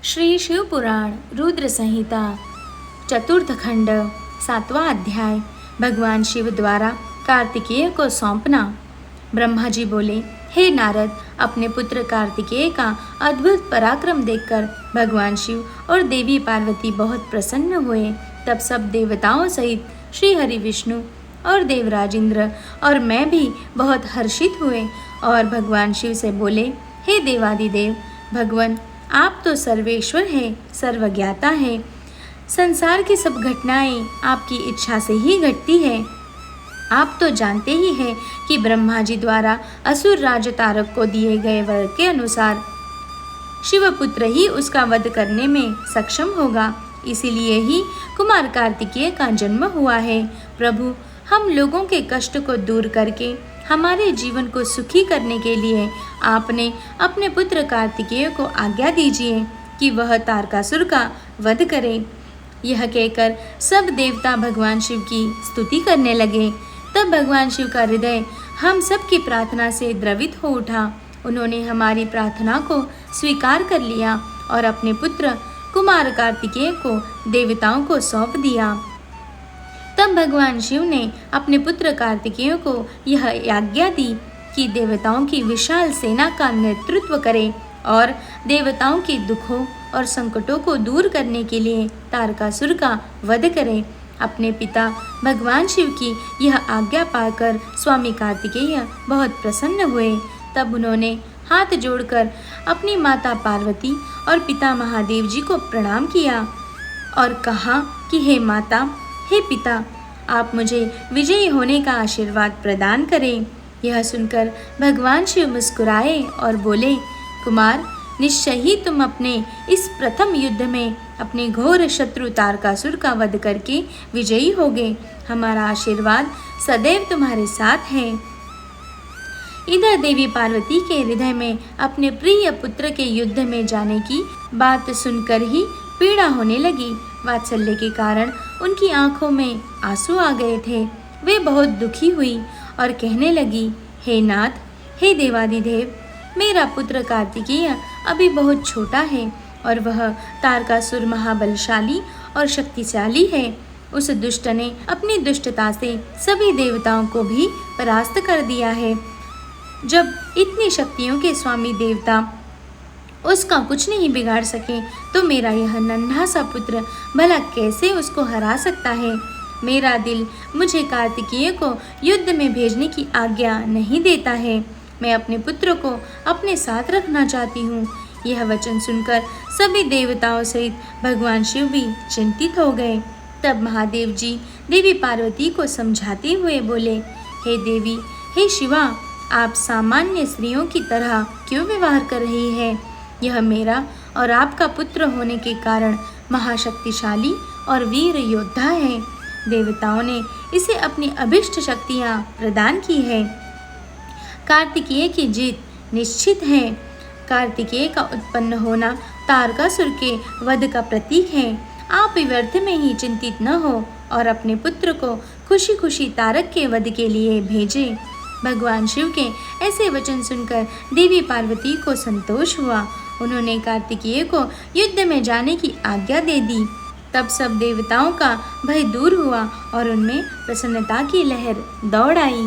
श्री शिव पुराण रुद्र संहिता चतुर्थ खंड 7वां अध्याय। भगवान शिव द्वारा कार्तिकेय को सौंपना। ब्रह्मा जी बोले, हे नारद, अपने पुत्र कार्तिकेय का अद्भुत पराक्रम देखकर भगवान शिव और देवी पार्वती बहुत प्रसन्न हुए। तब सब देवताओं सहित श्री हरि विष्णु और देवराज इंद्र और मैं भी बहुत हर्षित हुए और भगवान शिव से बोले, हे देवादिदेव भगवान, आप तो सर्वेश्वर हैं, सर्वज्ञाता हैं। संसार की सब घटनाएं आपकी इच्छा से ही घटती है। आप तो जानते ही हैं कि ब्रह्मा जी द्वारा असुर राज तारक को दिए गए वर के अनुसार शिवपुत्र ही उसका वध करने में सक्षम होगा। इसीलिए ही कुमार कार्तिकेय का जन्म हुआ है। प्रभु, हम लोगों के कष्ट को दूर करके हमारे जीवन को सुखी करने के लिए आपने अपने पुत्र कार्तिकेय को आज्ञा दीजिए कि वह तारकासुर का वध करे। यह कहकर सब देवता भगवान शिव की स्तुति करने लगे। तब भगवान शिव का हृदय हम सब की प्रार्थना से द्रवित हो उठा। उन्होंने हमारी प्रार्थना को स्वीकार कर लिया और अपने पुत्र कुमार कार्तिकेय को देवताओं को सौंप दिया। तब भगवान शिव ने अपने पुत्र कार्तिकेय को यह आज्ञा दी कि देवताओं की विशाल सेना का नेतृत्व करे और देवताओं के दुखों और संकटों को दूर करने के लिए तारकासुर का वध करे। अपने पिता भगवान शिव की यह आज्ञा पाकर स्वामी कार्तिकेय बहुत प्रसन्न हुए। तब उन्होंने हाथ जोड़कर अपनी माता पार्वती और पिता महादेव जी को प्रणाम किया और कहा कि हे माता, हे पिता, आप मुझे विजयी होने का आशीर्वाद प्रदान करें। यह सुनकर भगवान शिव मुस्कुराए और बोले, कुमार, निश्चय ही तुम अपने इस प्रथम युद्ध में अपने घोर शत्रु तारकासुर का वध करके विजयी होगे। हमारा आशीर्वाद सदैव तुम्हारे साथ है। इधर देवी पार्वती के हृदय में अपने प्रिय पुत्र के युद्ध में जाने की बात सुनकर ही पीड़ा होने लगी। वात्सल्य के कारण उनकी आंखों में आंसू आ गए थे। वे बहुत दुखी हुई और कहने लगी, हे नाथ, हे देवादिदेव, मेरा पुत्र कार्तिकेय अभी बहुत छोटा है और वह तारकासुर महाबलशाली और शक्तिशाली है। उस दुष्ट ने अपनी दुष्टता से सभी देवताओं को भी परास्त कर दिया है। जब इतनी शक्तियों के स्वामी देवता उसका कुछ नहीं बिगाड़ सके तो मेरा यह नन्हा सा पुत्र भला कैसे उसको हरा सकता है। मेरा दिल मुझे कार्तिकेय को युद्ध में भेजने की आज्ञा नहीं देता है। मैं अपने पुत्र को अपने साथ रखना चाहती हूँ। यह वचन सुनकर सभी देवताओं सहित भगवान शिव भी चिंतित हो गए। तब महादेव जी देवी पार्वती को समझाते हुए बोले, हे देवी, हे शिवा, आप सामान्य स्त्रियों की तरह क्यों व्यवहार कर रही है। यह मेरा और आपका पुत्र होने के कारण महाशक्तिशाली और वीर योद्धा है। देवताओं ने इसे अपनी अभिष्ट शक्तियाँ प्रदान की है। कार्तिकेय की जीत निश्चित है। कार्तिकेय का उत्पन्न होना तारकासुर के वध का प्रतीक है। आप व्यर्थ में ही चिंतित न हो और अपने पुत्र को खुशी खुशी तारक के वध के लिए भेजें। भगवान शिव के ऐसे वचन सुनकर देवी पार्वती को संतोष हुआ। उन्होंने कार्तिकेय को युद्ध में जाने की आज्ञा दे दी। तब सब देवताओं का भय दूर हुआ और उनमें प्रसन्नता की लहर दौड़ आई।